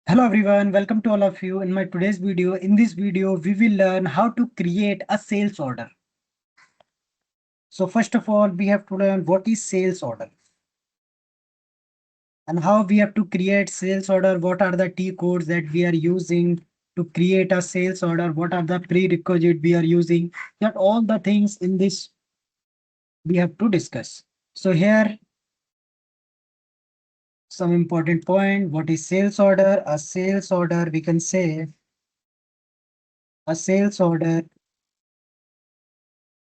Hello everyone, welcome to all of you in my today's video. In this video, we will learn how to create a sales order. So first of all, we have to learn what is sales order and how we have to create sales order. What are the T codes that we are using to create a sales order? What are the prerequisites we are using? That all the things in this we have to discuss. So here some important point. What is sales order? A sales order, we can say a sales order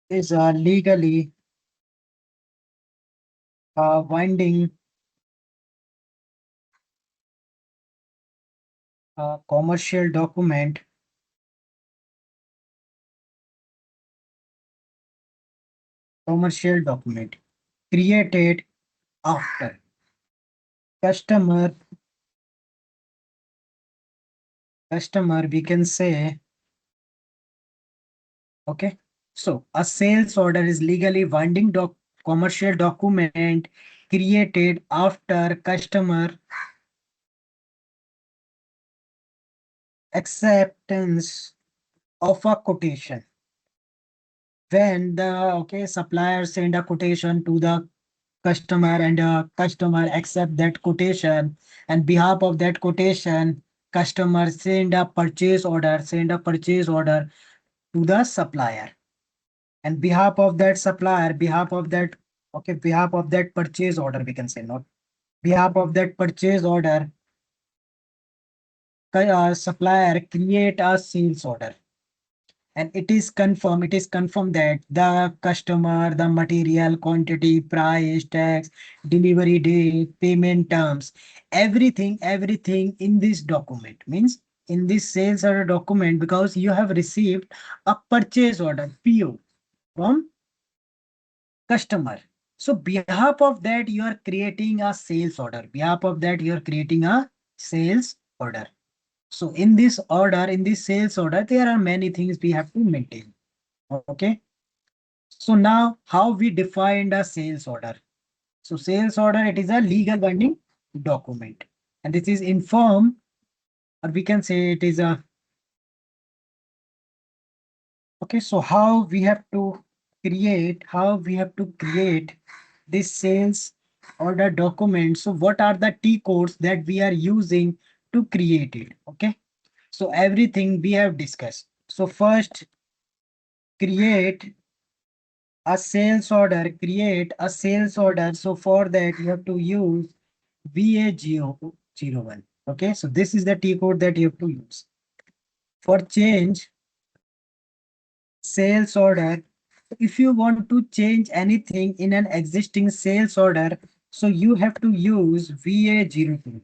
is a legally winding commercial document created after customer we can say. Okay, so a sales order is legally binding commercial document created after customer acceptance of a quotation. When the supplier send a quotation to the customer and customer accept that quotation, and behalf of that quotation customer send a purchase order to the supplier, and behalf of that purchase order, we can say, not behalf of that purchase order, supplier create a sales order, and it is confirmed that the customer, the material quantity, price, tax, delivery date, payment terms, everything in this document, means in this sales order document, because you have received a purchase order PO from customer. So behalf of that you are creating a sales order, behalf of that you are creating a sales order. So in this order, in this sales order, there are many things we have to maintain. Okay. So now how we defined a sales order. So sales order, it is a legal binding document. And this is informed, or we can say it is a, okay, so how we have to create this sales order document. So what are the T codes that we are using to create it? Okay. So everything we have discussed. So first, create create a sales order. So for that you have to use VA001. Okay, so this is the T code that you have to use. For change sales order, if you want to change anything in an existing sales order, so you have to use VA02.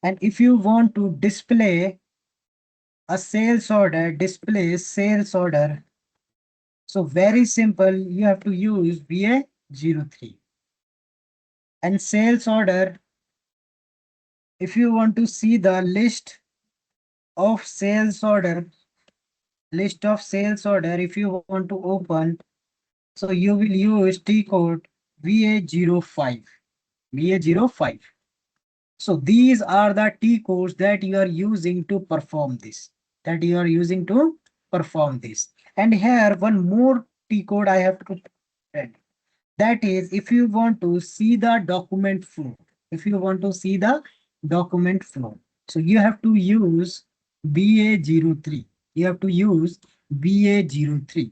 And if you want to display a sales order, display sales order, so very simple, you have to use VA03. And sales order, if you want to see the of sales order, if you want to open, so you will use T code VA05. VA05. So these are the T codes that you are using to perform this. And here one more T code I have to add. That is, if you want to see the document flow, so you have to use BA03.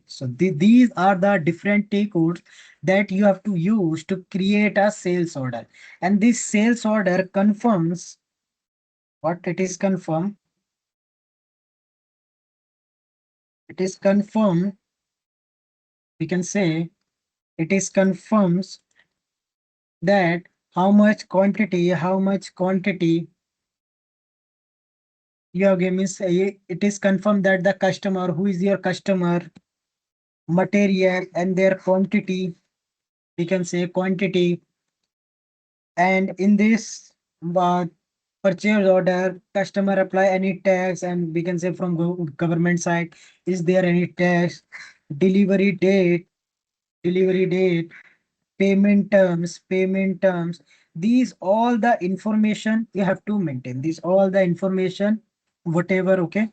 So these are the different T codes that you have to use to create a sales order. And this sales order confirms what it is confirmed. It is confirmed, we can say, it is confirms that how much quantity you have given, means it is confirmed that the customer, who is your customer, material and their quantity, we can say quantity. And in this uh, purchase order, customer apply any tax, and we can say from government side, is there any tax, delivery date, payment terms. these all the information you have to maintain. These all the information, whatever, okay,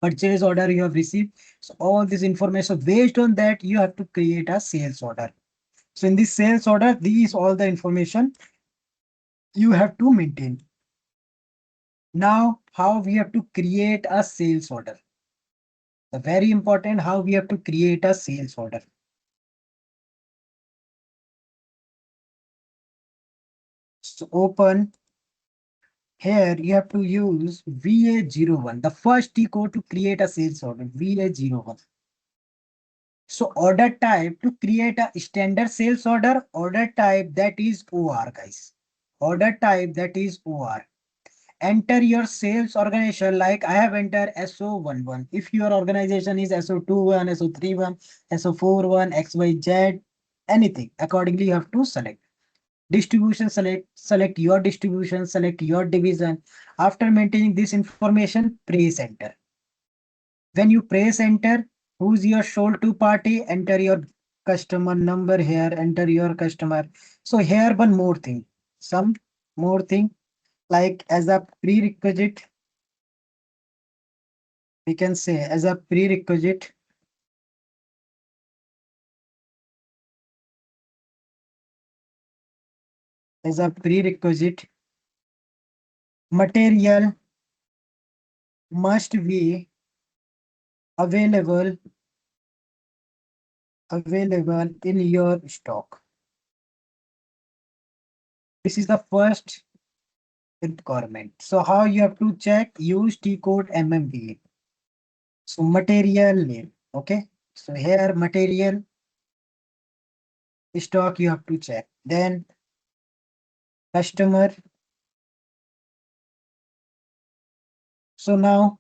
purchase order you have received. So all this information, based on that, you have to create a sales order. So in this sales order, these all the information you have to maintain. Now, how we have to create a sales order? The very important, how we have to create a sales order. So open here, you have to use VA01, the first T code to create a sales order, VA01. So order type, to create a standard sales order type, that is OR, guys. Order type, that is OR. Enter your sales organization, like I have entered SO11. If your organization is SO21, SO31, SO41, XYZ, anything, accordingly you have to select. Distribution, select your distribution, select your division. After maintaining this information, press enter. When you press enter, who's your sold to party, enter your customer number here, enter your customer. So here one more thing, some more thing, like as a prerequisite, we can say as a prerequisite, as a prerequisite, material must be available in your stock. This is the first requirement. So how you have to check? Use T code MMB. So material name. Okay. So here material stock you have to check. Then customer. So now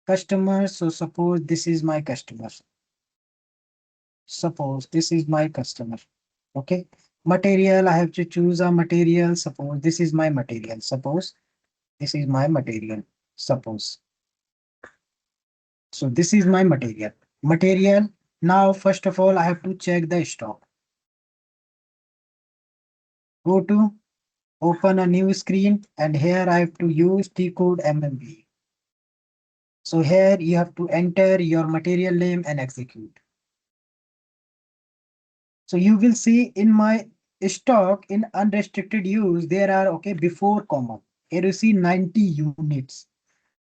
customer. So suppose this is my customer. Suppose this is my customer. Okay. Material, I have to choose a material. Suppose this is my material. Suppose this is my material. Suppose. So this is my material. Material. Now, first of all, I have to check the stock. Go to open a new screen, and here I have to use T code MMB. So here you have to enter your material name and execute. So you will see in my stock in unrestricted use, there are, okay, before comma. Here you see 90 units.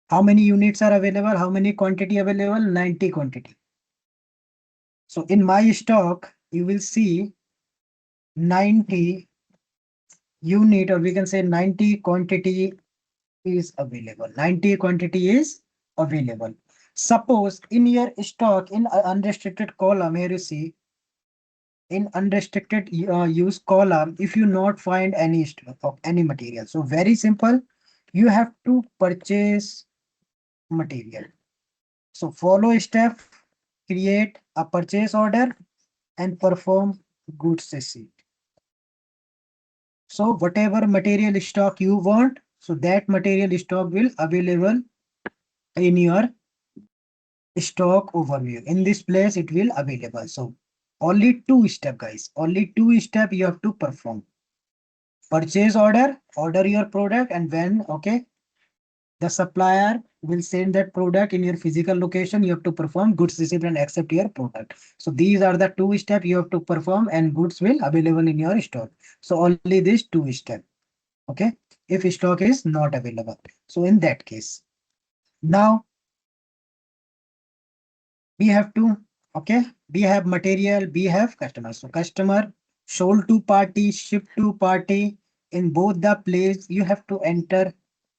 How many units are available? How many quantity available? 90 quantity. So in my stock, you will see 90 unit, or we can say 90 quantity is available. 90 quantity is available. Suppose in your stock in unrestricted column, here you see in unrestricted use column, if you not find any stock of any material, so very simple, you have to purchase material. So follow step, create a purchase order and perform goods receipt. So whatever material stock you want, so that material stock will available in your stock overview. In this place, it will available. So only two step, guys. Only two step you have to perform. Purchase order, order your product, and when, okay, the supplier will send that product in your physical location, you have to perform goods receipt and accept your product. So these are the two steps you have to perform, and goods will available in your stock. So only these two steps. Okay. If stock is not available. So in that case, now we have to, okay, we have material, we have customer. So customer, sold to party, ship to party, in both the place you have to enter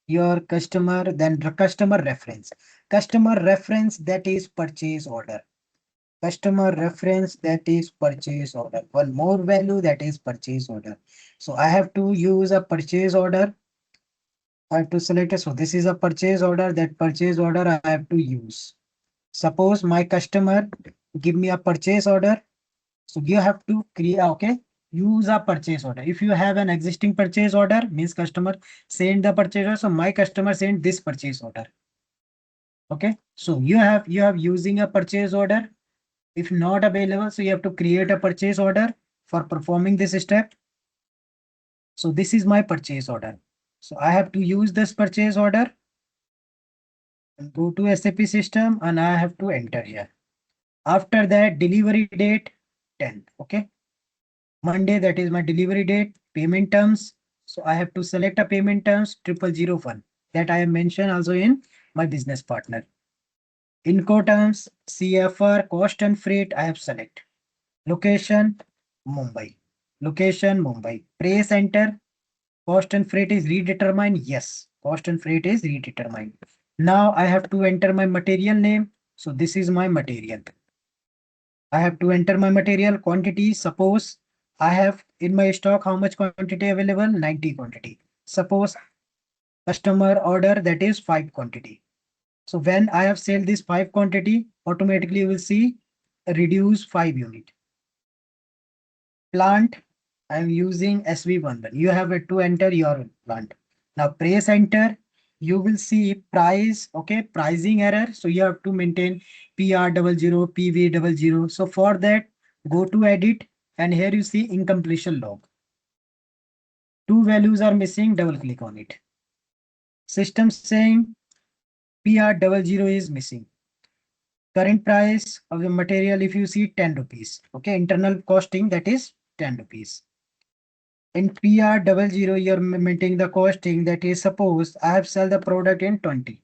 your customer, then the customer reference. Customer reference, that is purchase order. Customer reference, that is purchase order. One more value, that is purchase order. So I have to use a purchase order. I have to select it. So this is a purchase order. That purchase order I have to use. Suppose my customer give me a purchase order. So you have to create, okay, use a purchase order. If you have an existing purchase order, means customer send the purchase order. So my customer send this purchase order. Okay. So you have using a purchase order. If not available, so you have to create a purchase order for performing this step. So this is my purchase order. So I have to use this purchase order and go to SAP system and I have to enter here. After that, delivery date 10. Okay. Monday, that is my delivery date, payment terms. So I have to select a payment terms 0001 that I have mentioned also in my business partner. Incoterms, CFR, cost and freight, I have select. Location, Mumbai. Location, Mumbai. Price enter. Cost and freight is redetermined. Yes, cost and freight is redetermined. Now I have to enter my material name. So this is my material. I have to enter my material quantity. Suppose I have in my stock how much quantity available? 90 quantity. Suppose customer order that is 5 quantity. So when I have sold this 5 quantity, automatically you will see reduce 5 unit. Plant, I am using SV11. You have to enter your plant. Now press enter. You will see price, okay, pricing error. So you have to maintain PR00, PV00. So for that, go to edit and here you see incompletion log. Two values are missing, double click on it. System saying PR00 is missing. Current price of the material, if you see 10 rupees. Okay, internal costing that is 10 rupees. In PR00, you're maintaining the costing that is suppose I have sell the product in 20.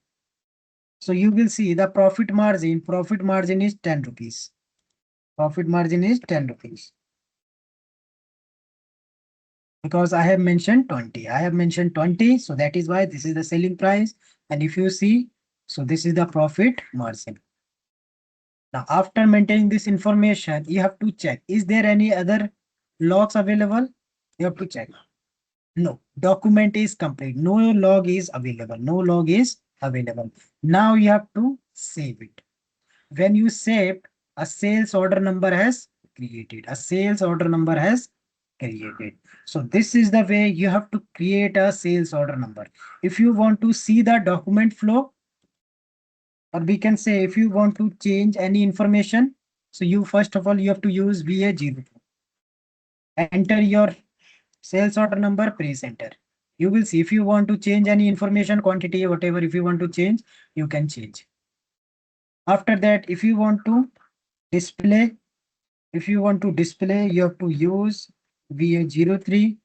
So you will see the profit margin is 10 rupees. Profit margin is 10 rupees. Because I have mentioned 20. I have mentioned 20. So that is why this is the selling price. And if you see, so this is the profit margin. Now, after maintaining this information, you have to check, is there any other logs available? You have to check. No, document is complete. No log is available. No log is available. Now you have to save it. When you save, a sales order number has created. A sales order number has created. So this is the way you have to create a sales order number. If you want to see the document flow, or we can say if you want to change any information, so you first of all you have to use VA02. Enter your sales order number, press enter. You will see if you want to change any information, quantity, whatever, if you want to change, you can change. After that, if you want to display, you have to use VA03.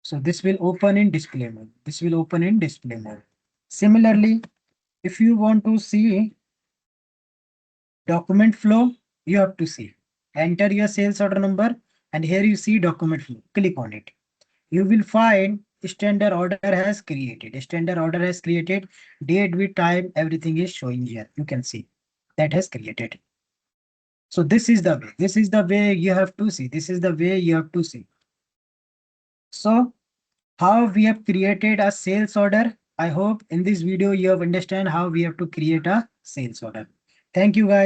So this will open in display mode. This will open in display mode. Similarly, if you want to see document flow, you have to see. Enter your sales order number and here you see document flow. Click on it. You will find standard order has created. Standard order has created. Date with time, everything is showing here. You can see that has created. So this is the way. This is the way you have to see. This is the way you have to see. So how we have created a sales order. I hope in this video you have understand how we have to create a sales order. Thank you guys.